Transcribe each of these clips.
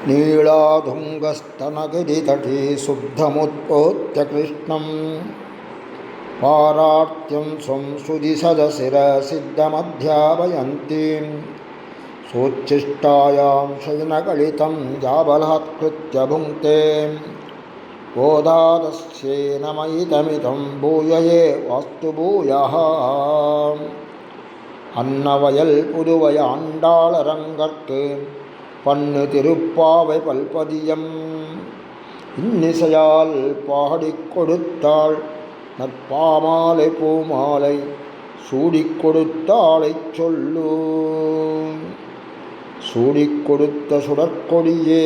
नीलाधुङ्गस्तनगिरितटे शुद्धमुत्पोत्य कृष्णं पारार्त्यं स्वं श्रुतिसदशिरसिद्धमध्यापयन्तीं सोच्छिष्टायां शयनकलितं याबलात्कृत्य भुङ्क्ते गोदादस्येनमयितमिदं भूयये वास्तु भूयः அன்னவயல் புதுவை ஆண்டாளரங்கற்கு பன்னு திருப்பாவை பல்பதியம் இன்னிசையால் பாடிக் கொடுத்தாள் நற்பாமாலை பூமாலை சூடிக் கொடுத்தாளைச் சொல்லு. சூடிக் கொடுத்த சுடற்கொடியே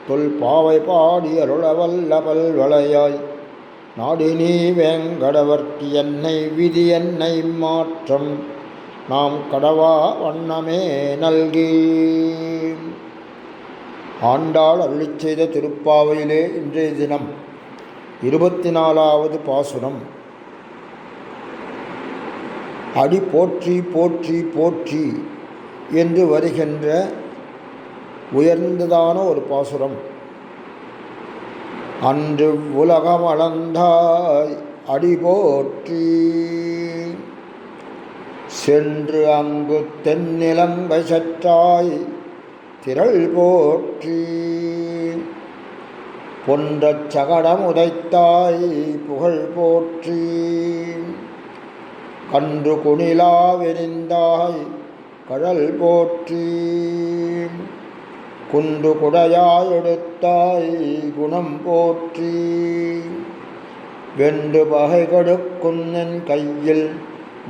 தொல்பாவை பாடி அருளவல்ல பல்வளையாய் நாடி நீ வேங்கடவர்க்கு என்னை விதி என்னை மாற்றம் நாம் கடவா வண்ணமே நல்கி. ஆண்டாள் அருளிச் செய்த திருப்பாவையிலே இன்றைய தினம் 24வது பாசுரம். அடி போற்றி போற்றி போற்றி என்று வருகின்ற உயர்ந்ததான ஒரு பாசுரம். அன்று உலகம் அளந்தாய் அடி போற்றி, சென்று அங்கு தென்னிலங்கை சற்றாய் திரள் போற்றி, பொன்றச் சகடம் உதைத்தாய் புகழ் போற்றி, கன்று குணிலாவெறிந்தாய் கடல் போற்றி, குன்று குடையாய் எடுத்தாய் குணம் போற்றி, வென்று பகை கொடுக்குன்னன் கையில்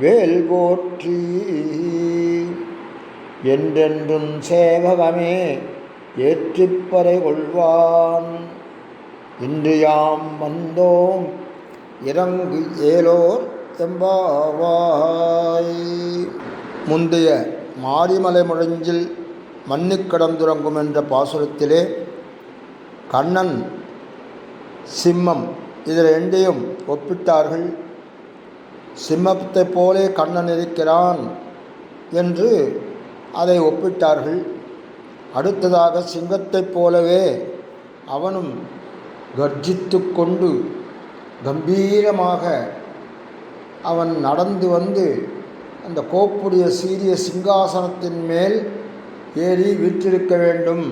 வேல் போற்றி, என்றென்றும் சேவகமே ஏற்றிப்பறை கொள்வான், இன்று யாம் வந்தோம் இறங்கு ஏலோர் எம்பாவாய். முந்தைய மாரிமலை முழஞ்சில் மன்னிக் கடந்துறங்கும் என்ற பாசுரத்திலே கண்ணன் சிம்மம் இதில் ரெண்டையும் ஒப்பிட்டார்கள். சிம்மத்தைப் போலே கண்ணன் இருக்கிறான் என்று அதை ஒப்பிட்டார்கள். அடுத்ததாக சிங்கத்தைப் போலவே அவனும் கர்ஜித்து கொண்டு கம்பீரமாக அவன் நடந்து வந்து அந்த கோப்புடைய சீரிய சிங்காசனத்தின் மேல் ஏறி வீற்றிருக்க வேண்டும்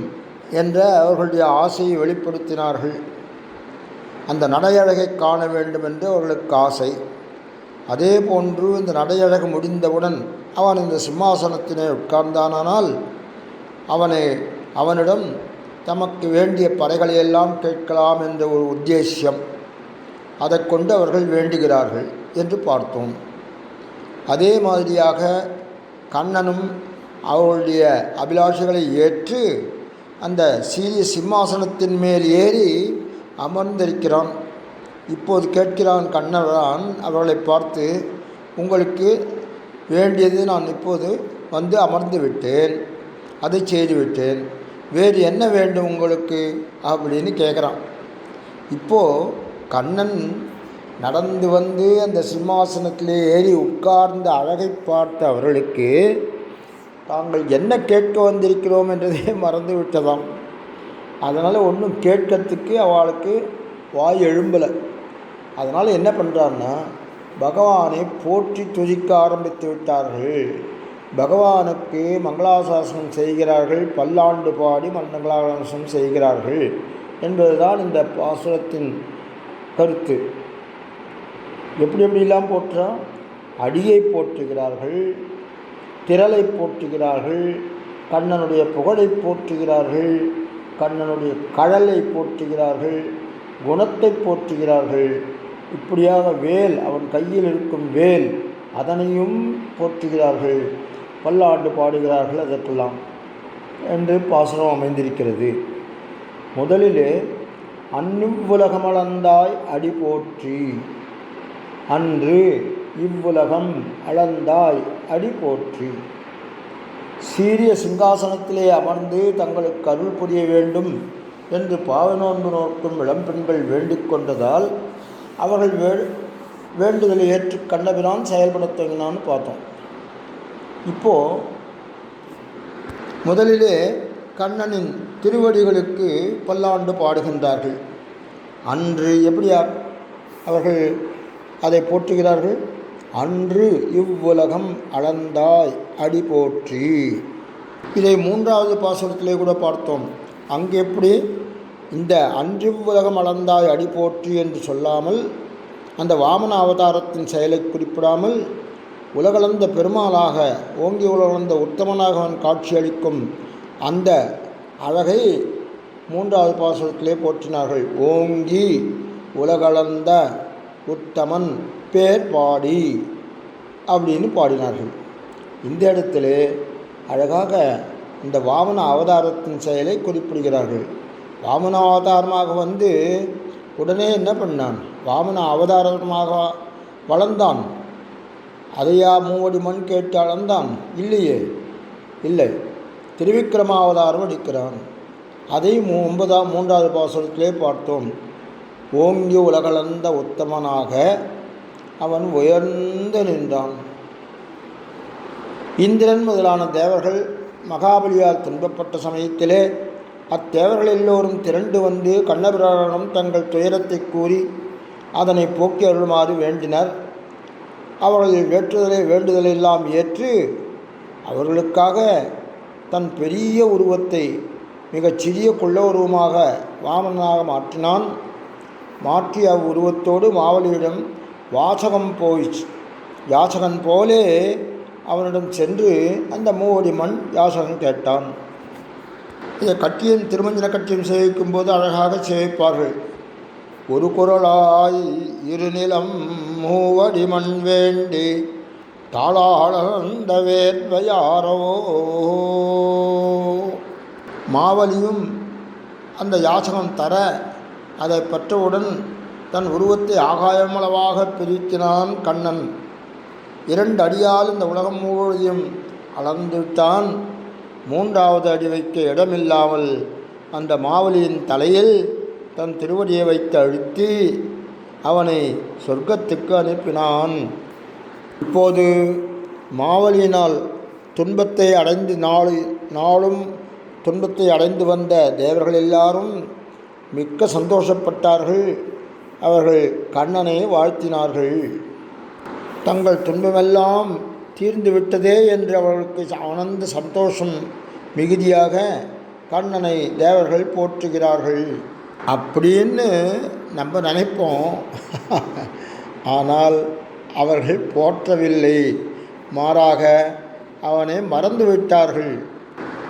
என்ற அவர்களுடைய ஆசையை வெளிப்படுத்தினார்கள். அந்த நடையழகை காண வேண்டும் என்று அவர்களுக்கு ஆசை. அதே போன்று இந்த நடையழகு முடிந்தவுடன் அவன் இந்த சிம்மாசனத்தினை உட்கார்ந்தானால் அவனிடம் தமக்கு வேண்டிய பறைகளையெல்லாம் கேட்கலாம் என்ற ஒரு உத்தேசியம், அதை கொண்டு அவர்கள் வேண்டுகிறார்கள் என்று பார்த்தோம். அதே மாதிரியாக கண்ணனும் அவர்களுடைய அபிலாஷைகளை ஏற்று அந்த சீரிய சிம்மாசனத்தின் மேல் ஏறி அமர்ந்திருக்கிறான். இப்போது கேட்கிறான் கண்ணன் அவர்களை பார்த்து, உங்களுக்கு வேண்டியது நான் இப்போது வந்து அமர்ந்து விட்டேன், அதை செய்துவிட்டேன், வேறு என்ன வேண்டும் உங்களுக்கு அப்படின்னு கேட்குறான். இப்போது கண்ணன் நடந்து வந்து அந்த சிம்மாசனத்திலே ஏறி உட்கார்ந்த அழகை பார்த்த அவர்களுக்கு தாங்கள் என்ன கேட்க வந்திருக்கிறோம் என்றதே மறந்து விட்டதாம். அதனால் ஒன்றும் கேட்கறதுக்கு அவளுக்கு வாய் எழும்பலை. அதனால் என்ன பண்ணுறான்னா பகவானை போற்றி துதிக்க ஆரம்பித்து விட்டார்கள். பகவானுக்கு மங்களாசாசனம் செய்கிறார்கள், பல்லாண்டு பாடி மங்களாசாசனம் செய்கிறார்கள் என்பதுதான் இந்த பாசுரத்தின் கருத்து. எப்படியெல்லாம் போற்றான்? அடியை போற்றுகிறார்கள், திரளை போற்றுகிறார்கள், கண்ணனுடைய புகழை போற்றுகிறார்கள், கண்ணனுடைய கழலை போற்றுகிறார்கள், குணத்தை போற்றுகிறார்கள். இப்படியாக வேல், அவன் கையில் இருக்கும் வேல், அதனையும் போற்றுகிறார்கள், பல்லாண்டு பாடுகிறார்கள். அதற்கெல்லாம் என்று பாசுரம் அமைந்திருக்கிறது. முதலிலே அந்நிவ்வுலகமளந்தாய் அடி போற்றி, அன்று இவ்வுலகம் அளந்தாய் அடி போற்றி. சீரிய சிங்காசனத்திலே அமர்ந்து தங்களுக்கு அருள் புரிய வேண்டும் என்று பாவநோன்பு நோக்கும் இளம்பெண்கள் வேண்டிக் கொண்டதால் அவர்கள் வேண்டுதலை ஏற்று கண்ணபிரான் செயல்படத் தொடங்கினான்னு பார்த்தோம். இப்போது முதலிலே கண்ணனின் திருவடிகளுக்கு பல்லாண்டு பாடுகின்றார்கள். அன்று எப்படி அவர்கள் அதை போற்றுகிறார்கள்? அன்று இவ்வுலகம் அளந்தாய் அடி போற்றி. இதை 3வது பாசுரத்திலே கூட பார்த்தோம். அங்கே எப்படி இந்த அன்றிவ்வுலகம் அளந்தாய் அடி போற்றி என்று சொல்லாமல், அந்த வாமன அவதாரத்தின் செயலை குறிப்பிடாமல், உலகளந்த பெருமாளாக ஓங்கி உலகளந்த உத்தமனாக அவன் காட்சியளிக்கும் அந்த அழகை 3வது பாசுரத்திலே போற்றினார்கள். ஓங்கி உலகளந்த உத்தமன் பேர் பாடி அப்படின்னு பாடினார்கள். இந்த இடத்துல அழகாக இந்த வாமன அவதாரத்தின் செயலை குறிப்பிடுகிறார்கள். வாமன அவதாரமாக வந்து உடனே என்ன பண்ணான்? வாமன அவதாரமாக வளர்ந்தான். அதையா மூவடி மண் கேட்டு அளந்தான்? இல்லையே, இல்லை. திருவிக்கிரமாவதாரம் எடுக்கிறான். அதை 3வது பாசுரத்திலே பார்த்தோம். ஓங்கி உலகளந்த உத்தமனாக அவன் உயர்ந்து நின்றான். இந்திரன் முதலான தேவர்கள் மகாபலியால் துன்பப்பட்ட சமயத்திலே அத்தேவர்கள் எல்லோரும் திரண்டு வந்து கண்ணபிரானிடம் தங்கள் துயரத்தை கூறி அதனை போக்கி அருளுமாறு வேண்டினர். அவர்கள் வேண்டுதலை எல்லாம் ஏற்று அவர்களுக்காக தன் பெரிய உருவத்தை மிகச் சிறிய கொள்ள உருவமாக வாமனாக மாற்றினான். மாற்றி அவ்வுருவத்தோடு மாவலியிடம் யாசகன் போலே அவனிடம் சென்று அந்த மூவடி மண் யாசகன் கேட்டான். இதை கட்டியம் திருமஞ்சன கட்டியம் சேவிக்கும் போது அழகாக சேவிப்பார்கள். ஒரு குரலாய் இருநிலம் மூவடி மண் வேண்டி தாளாளந்த வேர்வையாரோ. மாவலியும் அந்த யாசகம் தர அதை பெற்றவுடன் தன் உருவத்தை ஆகாயமளவாக பிரித்தினான் கண்ணன். 2 அடியால் இந்த உலகம் முழுவதையும் அளந்துவிட்டான். 3வது அடி வைக்க இடமில்லாமல் அந்த மாவலியின் தலையில் தன் திருவடியை வைத்து அழுத்தி அவனை சொர்க்கத்துக்கு அனுப்பினான். இப்போது மாவலியினால் துன்பத்தை அடைந்து நாளும் துன்பத்தை அடைந்து வந்த தேவர்கள் எல்லாரும் மிக்க சந்தோஷப்பட்டார்கள். அவர்கள் கண்ணனை வாழ்த்தினார்கள். தங்கள் துன்பமெல்லாம் தீர்ந்துவிட்டதே என்று அவர்களுக்கு ஆனந்த சந்தோஷம் மிகுதியாக கண்ணனை தேவர்கள் போற்றுகிறார்கள் அப்படின்னு நம்ம நினைப்போம். ஆனால் அவர்கள் போற்றவில்லை, மாறாக அவனை மறந்துவிட்டார்கள்.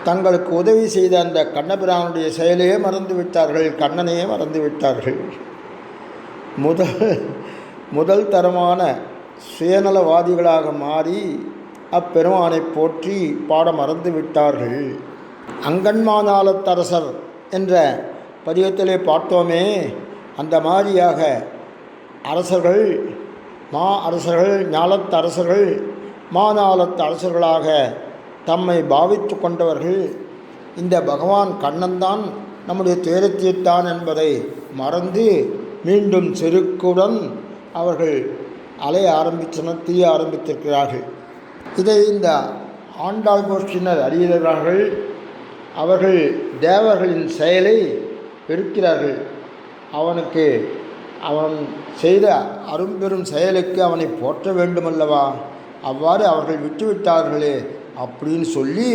தங்களுக்கு உதவி செய்த அந்த கண்ணபிரானுடைய செயலையே மறந்துவிட்டார்கள், கண்ணனையே மறந்துவிட்டார்கள். முதல் தரமான சுயநலவாதிகளாக மாறி அப்பெருமானை போற்றி பாட மறந்துவிட்டார்கள். அங்கன்மாஞாலத்தரசர் என்ற பதிகத்திலே பார்த்தோமே, அந்த மாதிரியாக அரசர்கள், ஞாலத்தரசர்கள், மாஞாலத்து அரசர்களாக தம்மை பாவித்து கொண்டவர்கள் இந்த பகவான் கண்ணன்தான் நம்முடைய துயரத்தீர்த்தான் என்பதை மறந்து மீண்டும் செருக்குடன் அவர்கள் அலைய தீய ஆரம்பித்திருக்கிறார்கள். இதை இந்த ஆண்டாள் கோஷ்டியினர் அறிகிறார்கள். அவர்கள் தேவர்களின் செயலை வெறுக்கிறார்கள். அவன் செய்த அரும்பெரும் செயலுக்கு அவனை போற்ற வேண்டுமல்லவா, அவ்வாறு அவர்கள் விட்டுவிட்டார்களே அப்படின்னு சொல்லி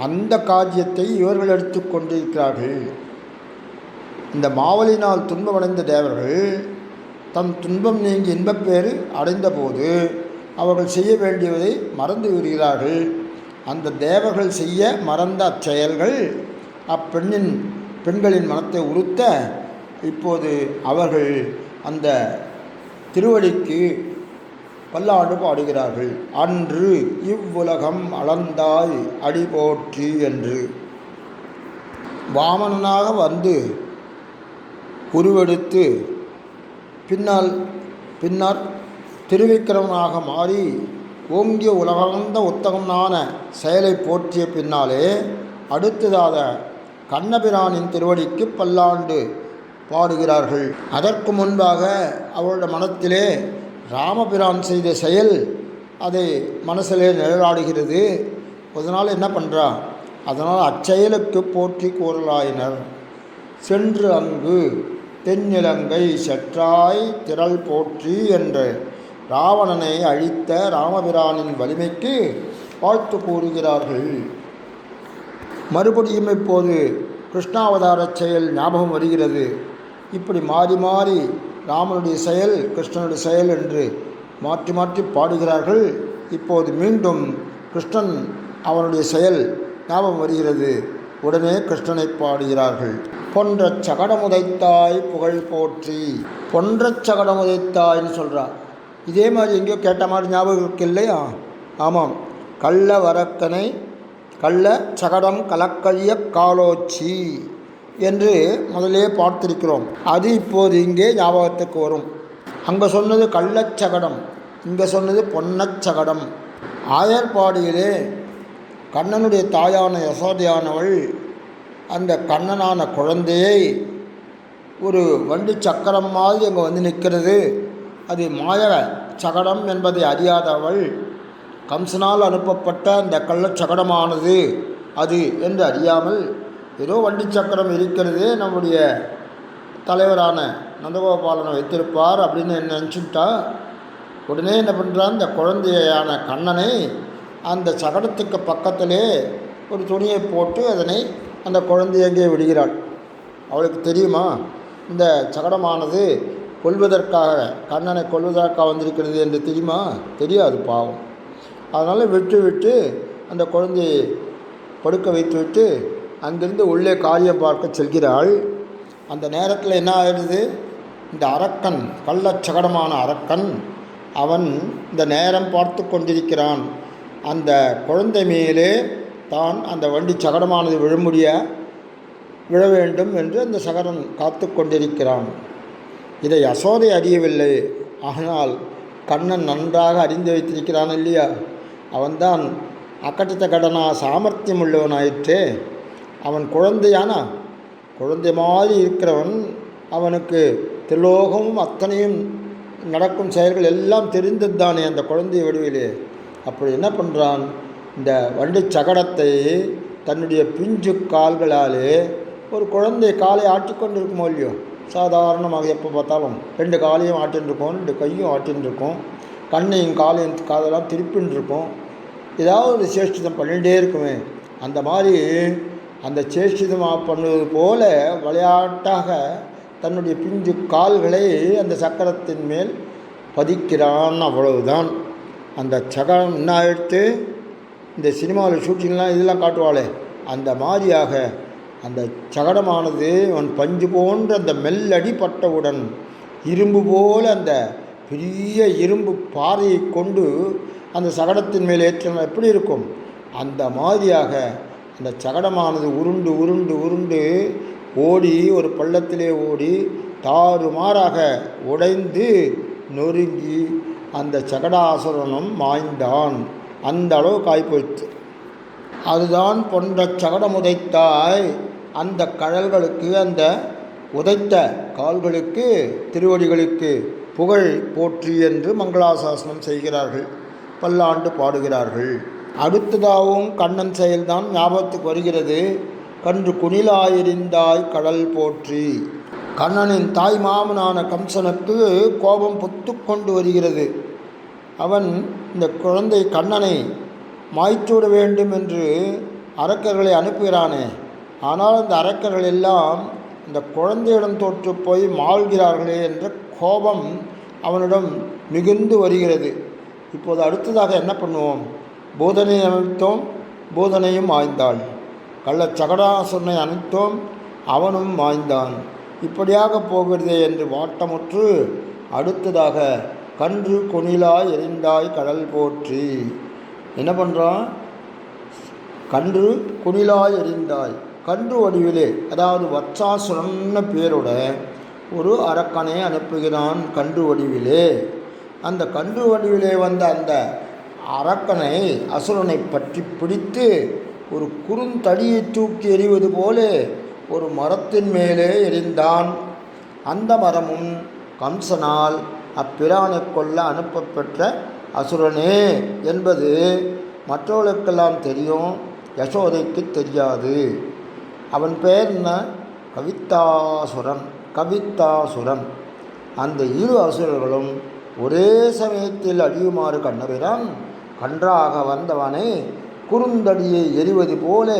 அந்த காரியத்தை இவர்கள் எடுத்து கொண்டிருக்கிறார்கள். இந்த மாவலினால் துன்பமடைந்த தேவர்கள் தம் துன்பம் நீங்கி இன்பப்பேறு அடைந்தபோது அவர்கள் செய்ய வேண்டியதை மறந்து விடுகிறார்கள். அந்த தேவர்கள் செய்ய மறந்த அச்செயல்கள் பெண்களின் மனத்தை உறுத்த இப்போது அவர்கள் அந்த திருவடிக்கு பல்லாண்டு பாடுகிறார்கள். அன்று இவ்வுலகம் அளந்தாய் அடி போற்றி என்று. வாமனனாக வந்து உருவெடுத்து பின்னர் திருவிக்கிரமனாக மாறி ஓங்கிய உலகளந்த உத்தமனான செயலை போற்றிய பின்னாலே அடுத்ததாக கண்ணபிரானின் திருவடிக்கு பல்லாண்டு பாடுகிறார்கள். அதற்கு முன்பாக அவருடைய மனத்திலே ராமபிரான் செய்த செயல் அதை மனசிலே நிழலாடுகிறது. அதனால் என்ன பண்ணுறா, அதனால் அச்செயலுக்கு போற்றி கூறலாயினர். சென்று அங்கு தென்னிலங்கை செற்றாய் திரள் போற்றி என்று ராவணனை அழித்த ராமபிரானின் வலிமைக்கு வாழ்த்து கூறுகிறார்கள். மறுபடியும் இப்போது கிருஷ்ணாவதார செயல் ஞாபகம் வருகிறது. இப்படி மாறி மாறி ராமனுடைய செயல் கிருஷ்ணனுடைய செயல் என்று மாற்றி மாற்றி பாடுகிறார்கள். இப்போது மீண்டும் கிருஷ்ணன் அவனுடைய செயல் ஞாபகம் வருகிறது. உடனே கிருஷ்ணனை பாடுகிறார்கள். பொன்ற சகடமுதைத்தாய் புகழ் போற்றி. பொன்ற சகடமுதைத்தாய்ன்னு சொல்கிறார். இதே மாதிரி எங்கேயோ கேட்ட மாதிரி ஞாபகம் இருக்கு இல்லையா? ஆமாம். கள்ள வரக்கனை கள்ள சகடம் கலக்கழிய காலோச்சி என்று முதலே பார்த்திருக்கிறோம். அது இப்போது இங்கே ஞாபகத்துக்கு வரும். அங்கே சொன்னது கள்ளச்சகடம், இங்கே சொன்னது பொன்னச்சகடம். ஆயர்பாடியிலே கண்ணனுடைய தாயான யசோதையானவள் அந்த கண்ணனான குழந்தையை ஒரு வண்டி சக்கரம் மாதிரி அங்கே வந்து நிற்கிறது. அது மாய சகடம் என்பதை அறியாதவள் கம்சனால் அனுப்பப்பட்ட அந்த கள்ளச்சகடமானது அது என்று அறியாமல் ஏதோ வண்டி சக்கரம் இருக்கிறது, நம்முடைய தலைவரான நந்தகோபாலனை வைத்திருப்பார் அப்படின்னு நினச்சிட்டா. உடனே என்ன பண்ணுறான், இந்த குழந்தையான கண்ணனை அந்த சகடத்துக்கு பக்கத்திலே ஒரு துணியை போட்டு அதனை அந்த குழந்தையங்கே விடுகிறாள். அவளுக்கு தெரியுமா இந்த சகடமானது கொல்வதற்காக, கண்ணனை கொல்வதற்காக வந்திருக்கிறது என்று தெரியுமா? தெரியாது பாவம். அதனால் விட்டு அந்த குழந்தையை படுக்க வைத்துவிட்டு அங்கிருந்து உள்ளே காரியம் பார்க்க செல்கிறாள். அந்த நேரத்தில் என்ன ஆயிடுது, இந்த அரக்கன் கள்ளச்சகடமான அரக்கன் அவன் இந்த நேரம் பார்த்து கொண்டிருக்கிறான். அந்த குழந்தை மேலே தான் அந்த வண்டி சகடமானது விழ வேண்டும் என்று அந்த சகடன் காத்து கொண்டிருக்கிறான். இதை யசோதை அறியவில்லை. ஆனால் கண்ணன் நன்றாக அறிந்து வைத்திருக்கிறான் இல்லையா? அவன்தான் அக்கட்டித்த கடனா சாமர்த்தியம் உள்ளவனாயிற்றே. அவன் குழந்தை மாதிரி இருக்கிறவன். அவனுக்கு திலோகமும் அத்தனையும் நடக்கும் செயல்கள் எல்லாம் தெரிந்தது தானே அந்த குழந்தை வடிவிலே. அப்படி என்ன பண்ணுறான், இந்த வண்டி சகடத்தை தன்னுடைய பிஞ்சு கால்களாலே ஒரு குழந்தை காலை ஆட்டிக்கொண்டு இருக்குமோ இல்லையோ, சாதாரணமாக எப்போ பார்த்தாலும் 2 காலையும் ஆட்டின்னு இருக்கும், 2 கையும் ஆட்டின்னு இருக்கும், கண்ணையும் காலையும் காதெல்லாம் திருப்பின்னு இருக்கும், ஏதாவது ஒரு சேஷ்டிதம் பண்ணிகிட்டே இருக்குமே. அந்த மாதிரி அந்த சேஷ்டிதமாக பண்ணுவது போல விளையாட்டாக தன்னுடைய பிஞ்சு கால்களை அந்த சக்கரத்தின் மேல் பதிக்கிறான். அவ்வளவுதான். அந்த சகடம் என்ன ஆகிடுத்து, இந்த சினிமாவில் ஷூட்டிங்லாம் இதெல்லாம் காட்டுவாளே அந்த மாதிரியாக அந்த சகடமானது அவன் பஞ்சு போன்ற அந்த மெல்லடிப்பட்டவுடன் இரும்பு போல அந்த பெரிய இரும்பு பாறையை கொண்டு அந்த சகடத்தின் மேல் ஏற்றினால் எப்படி இருக்கும், அந்த மாதிரியாக அந்த சகடமானது உருண்டு உருண்டு உருண்டு ஓடி ஒரு பள்ளத்திலே ஓடி தாறுமாறாக உடைந்து நொறுங்கி அந்த சகடாசுரனும் மாய்ந்தான். அந்த அளவு காய்போய்த்து. அதுதான் பொன்ற சகடம் உதைத்தாய். அந்த கழல்களுக்கு, அந்த உதைத்த கால்களுக்கு, திருவடிகளுக்கு புகழ் போற்றி என்று மங்களாசாசனம் செய்கிறார்கள், பல்லாண்டு பாடுகிறார்கள். அடுத்ததாகவும் கண்ணன் செயல்தான் ஞாபகத்துக்கு வருகிறது. கன்று குணிலாயிருந்தாய் கடல் போற்றி. கண்ணனின் தாய் மாமனான கம்சனுக்கு கோபம் பொத்து கொண்டு வருகிறது. அவன் இந்த குழந்தை கண்ணனை மாய்த்துவிட வேண்டும் என்று அரக்கர்களை அனுப்புகிறானே. ஆனால் அந்த அரக்கர்கள் எல்லாம் இந்த குழந்தையிடம் தோற்று போய் மாள்கிறார்களே என்ற கோபம் அவனிடம் மிகுந்து வருகிறது. இப்போது அடுத்ததாக என்ன பண்ணுவோம், பூதனை அமைத்தோம், பூதனையும் மாய்ந்தாள். கள்ளச்சகடாசுரனை அணைத்தோம், அவனும் மாய்ந்தான். இப்படியாக போகிறதே என்று வாட்டமுற்று அடுத்ததாக கன்று கொணிலாய் எரிந்தாய் கடல் போற்றி. என்ன பண்ணுறான், கன்று குணிலாய் எரிந்தாய், கன்று வடிவிலே, அதாவது வத்சாசுரன்னு பேரோட ஒரு அரக்கனை அனுப்புகிறான் கன்று வடிவிலே. அந்த கன்று வடிவிலே வந்த அந்த அரக்கனை, அசுரனை பற்றி பிடித்து ஒரு குறுந்தடியை தூக்கி எறிவது போல ஒரு மரத்தின் மேலே எரிந்தான். அந்த மரமும் கம்சனால் அப்பிரானை கொல்ல அனுப்பப்பெற்ற அசுரனே என்பது மற்றவர்களுக்கெல்லாம் தெரியும். யசோதைக்கு தெரியாது. அவன் பெயர் என்ன? கவித்தாசுரன். கவித்தாசுரன். அந்த இரு அசுரர்களும் ஒரே சமயத்தில் அழியுமாறு கண்ணபிரான் கன்றாக வந்தவனை குறுந்தடியை எறிவது போல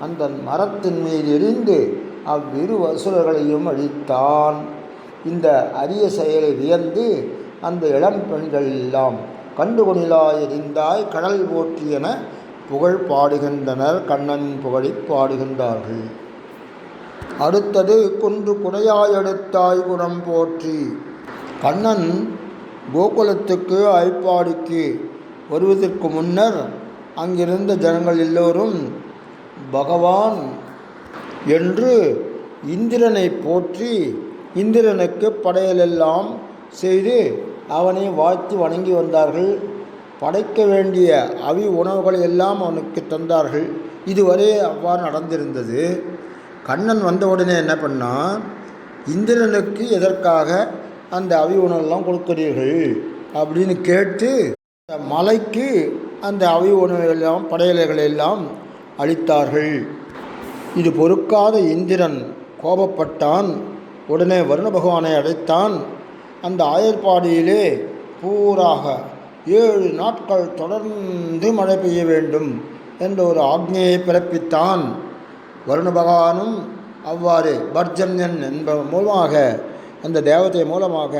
அந்த மரத்தின் மீது எரிந்து அவ்விரு அசுரர்களையும் அழித்தான். இந்த அரிய செயலை வியந்து அந்த இளம் பெண்கள் எல்லாம் கண்டுகொணிலாய் எரிந்தாய் கடல் போற்றி என புகழ் பாடுகின்றனர். கண்ணனின் புகழை பாடுகின்றார்கள். அடுத்தது குன்று குடையாய் எடுத்தாய் குணம் போற்றி. கண்ணன் கோகுலத்துக்கு ஐப்பாடிக்கு வருவதற்கு முன்னர் அங்கிருந்த ஜனங்கள் எல்லோரும் பகவான் என்று இந்திரனை போற்றி இந்திரனுக்கு படையலெல்லாம் செய்து அவனை வாழ்த்து வணங்கி வந்தார்கள். படைக்க வேண்டிய அவி உணவுகளை எல்லாம் அவனுக்கு தந்தார்கள். இதுவரை அவ்வாறு நடந்திருந்தது. கண்ணன் வந்தவுடனே என்ன பண்ணான்? இந்திரனுக்கு எதற்காக அந்த அவி உணவெல்லாம் கொடுக்கிறீர்கள் அப்படின்னு கேட்டு அந்த மலைக்கு அந்த அவி உணவுகளெல்லாம் படையலைகளெல்லாம் அளித்தார்கள். இது பொறுக்காத இந்திரன் கோபப்பட்டான். உடனே வருண பகவானை அழைத்தான். அந்த ஆயர்பாடியிலே பூராக 7 நாட்கள் தொடர்ந்து மழை பெய்ய வேண்டும் என்ற ஒரு ஆக்ஞையை பிறப்பித்தான். வருண பகவானும் அவ்வாறு பர்ஜன்யன் என்பவன் மூலமாக அந்த தேவதை மூலமாக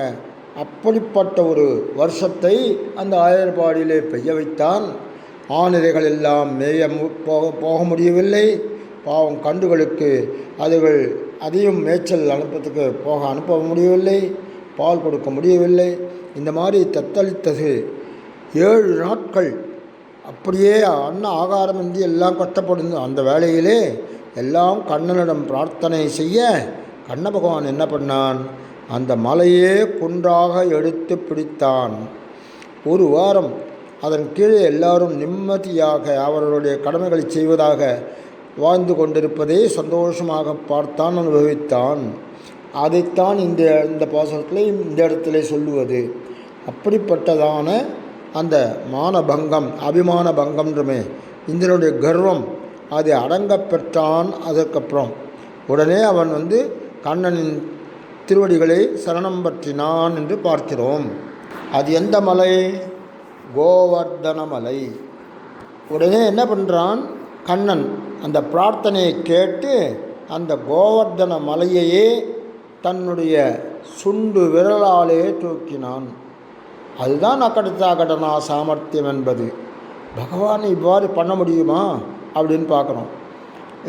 அப்படிப்பட்ட ஒரு வருஷத்தை அந்த ஆயர்பாடியிலே பெய்ய வைத்தான். ஆணிரைகள் எல்லாம் மேய போக முடியவில்லை. பாவம் கன்றுகளுக்கு அதுகள் அதையும் மேய்ச்சல் அனுப்ப முடியவில்லை. பால் கொடுக்க முடியவில்லை. இந்த மாதிரி தத்தளித்தது 7 நாட்கள். அப்படியே ஆகாரமின்றி எல்லாம் கஷ்டப்படுது. அந்த வேளையிலே எல்லாம் கண்ணனிடம் பிரார்த்தனை செய்ய கண்ண பகவான் என்ன பண்ணான்? அந்த மலையே குன்றாக எடுத்து பிடித்தான். ஒரு வாரம் அதன் கீழே எல்லாரும் நிம்மதியாக அவர்களுடைய கடமைகளை செய்வதாக வாழ்ந்து கொண்டிருப்பதை சந்தோஷமாக பார்த்தான், அனுபவித்தான். அதைத்தான் இந்த பாசனத்தில் இந்த இடத்துல சொல்லுவது. அப்படிப்பட்டதான அந்த மானபங்கம், அபிமான பங்கம்ன்றமே இந்திரனுடைய கர்வம் அதை அடங்க பெற்றான். அதற்கப்புறம் உடனே அவன் கண்ணனின் திருவடிகளை சரணம் பற்றினான் என்று பார்க்கிறோம். அது எந்த மலை? கோவர்தன மலை. உடனே என்ன பண்ணுறான் கண்ணன்? அந்த பிரார்த்தனையை கேட்டு அந்த கோவர்தன மலையையே தன்னுடைய சுண்டு விரலாலே தூக்கினான். அதுதான் அக்கடத்தா கடனா சாமர்த்தியம் என்பது. பகவான் இவ்வாறு பண்ண முடியுமா அப்படின்னு பார்க்குறோம்.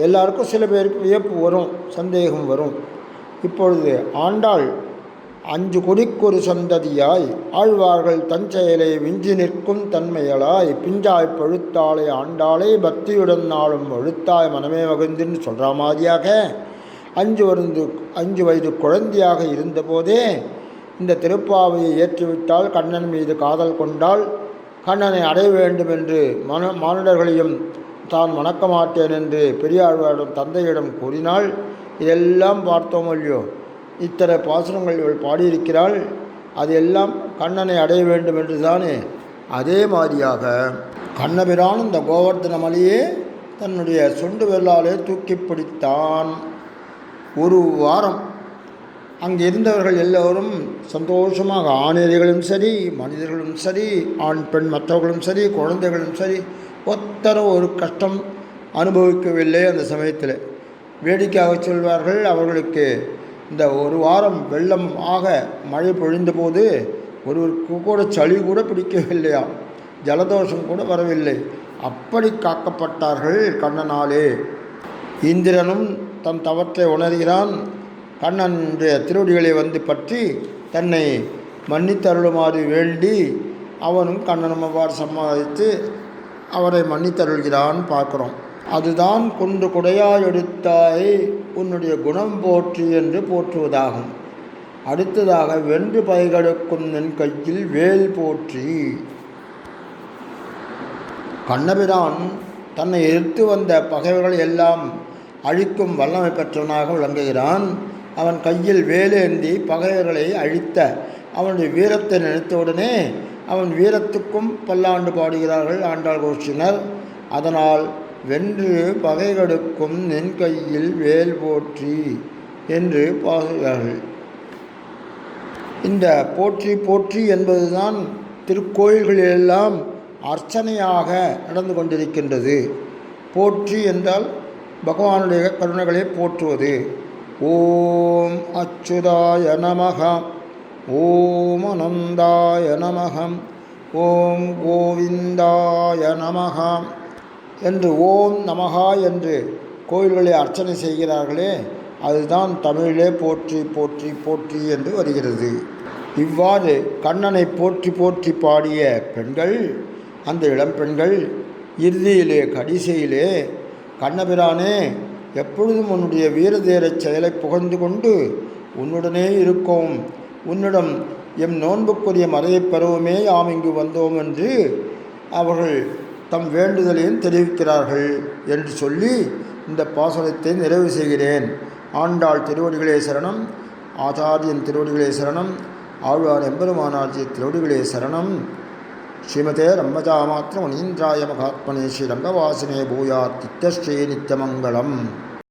எல்லாருக்கும் சில பேருக்கு வியப்பு வரும், சந்தேகம் வரும். இப்பொழுது ஆண்டாள் 5 கொடிக்கொரு சந்ததியாய் ஆழ்வார்கள் தஞ்செயலை விஞ்சி நிற்கும் தன்மையலாய் பிஞ்சாய் பழுத்தாளை ஆண்டாளை பக்தியுடன் நாளும் ஒழுத்தாய் மனமே மகிழ்ந்துன்னு சொல்கிற மாதிரியாக 5 வயது குழந்தையாக இருந்தபோதே இந்த திருப்பாவையை ஏற்றிவிட்டால் கண்ணன் மீது காதல் கொண்டால் கண்ணனை அடைய வேண்டும் என்று மானுடர்களையும் தான் மணக்க மாட்டேன் என்று பெரியாழ்வாரிடம் தந்தையிடம் கூறினாள். இதெல்லாம் பார்த்தோம் இல்லையோ? இத்தனை பாசுரங்கள் இவள் பாடியிருக்கிறாள். அது எல்லாம் கண்ணனை அடைய வேண்டும் என்று தானே. அதே மாதிரியாக கண்ணபிரான் இந்த கோவர்தன மலையே தன்னுடைய சொண்டு விரலாலே தூக்கி பிடித்தான். ஒரு வாரம் அங்கே இருந்தவர்கள் எல்லோரும் சந்தோஷமாக, ஆணிரைகளும் சரி, மனிதர்களும் சரி, ஆண் பெண் மற்றவர்களும் சரி, குழந்தைகளும் சரி, ஒத்தரும் ஒரு கஷ்டம் அனுபவிக்கவில்லை. அந்த சமயத்தில் வேடிக்கையாக சொல்வார்கள், அவர்களுக்கு இந்த ஒரு வாரம் வெள்ளம் ஆக மழை பொழிந்தபோது ஒருவருக்கு கூட சளி கூட பிடிக்கவில்லையா, ஜலதோஷம் கூட வரவில்லை. அப்படி காக்கப்பட்டார்கள் கண்ணனாலே. இந்திரனும் தன் தவற்றை உணர்கிறான். கண்ணனுடைய திருவடிகளை பற்றி தன்னை மன்னித்தருளுமாறு வேண்டி அவனும் கண்ணனும் அவ்வாறு சம்பாதித்து அவரை மன்னித்தருள்கிறான் பார்க்குறோம். அதுதான் குன்று குடையாய் எடுத்தாய் உன்னுடைய குணம் போற்றி என்று போற்றுவதாகும். அடுத்ததாக வென்று பைகெடுக்கும் என் கையில் வேல் போற்றி. கண்ணபிரான் தன்னை எதிர்த்து வந்த பகைவர்கள் எல்லாம் அழிக்கும் வல்லமை பெற்றவனாக விளங்குகிறான். அவன் கையில் வேலேந்தி பகைவர்களை அழித்த அவனுடைய வீரத்தை நினைத்தவுடனே அவன் வீரத்துக்கும் பல்லாண்டு பாடுகிறார்கள் ஆண்டாள் கோஷ்டினர். அதனால் வென்று பகை கடுக்கும் நின் கையில் வேல் போற்றி என்று பாடுகிறார்கள். இந்த போற்றி போற்றி என்பதுதான் திருக்கோயில்களிலெல்லாம் அர்ச்சனையாக நடந்து கொண்டிருக்கின்றது. போற்றி என்றால் பகவானுடைய கருணைகளை போற்றுவது. ஓம் அச்சுதாய நமஹ, ஓம் அனந்தாய நமஹ, ஓம் கோவிந்தாய நமஹ என்று ஓம் நமஹா என்று கோயில்களை அர்ச்சனை செய்கிறார்களே, அதுதான் தமிழிலே போற்றி போற்றி போற்றி என்று வருகிறது. இவ்வாறு கண்ணனை போற்றி போற்றி பாடிய பெண்கள், அந்த இளம்பெண்கள் இறுதியிலே கடைசியிலே கண்ணபிரானே, எப்பொழுதும் உன்னுடைய வீரதேரச் செயலை புகழ்ந்து கொண்டு உன்னுடனே இருக்கோம், உன்னிடம் எம் நோன்புக்குரிய மறையைப் பெறவுமே யாம் இங்கு வந்தோம் என்று அவர்கள் தம் வேண்டுதலையும் தெரிவிக்கிறார்கள் என்று சொல்லி இந்த பாசுரத்தை நிறைவு செய்கிறேன். ஆண்டாள் திருவடிகளே சரணம், ஆச்சாரியன் திருவடிகளே சரணம், ஆழ்வார் எம்பெருமானார்ஜி திருவடிகளே சரணம். ஸ்ரீமதே ரம்பஜாமாத்திர முனீந்திராய மகாத்மனே ஸ்ரீ ரங்கவாசினே பூயாத் நித்யஸ்ரீ நித்யமங்கலம்.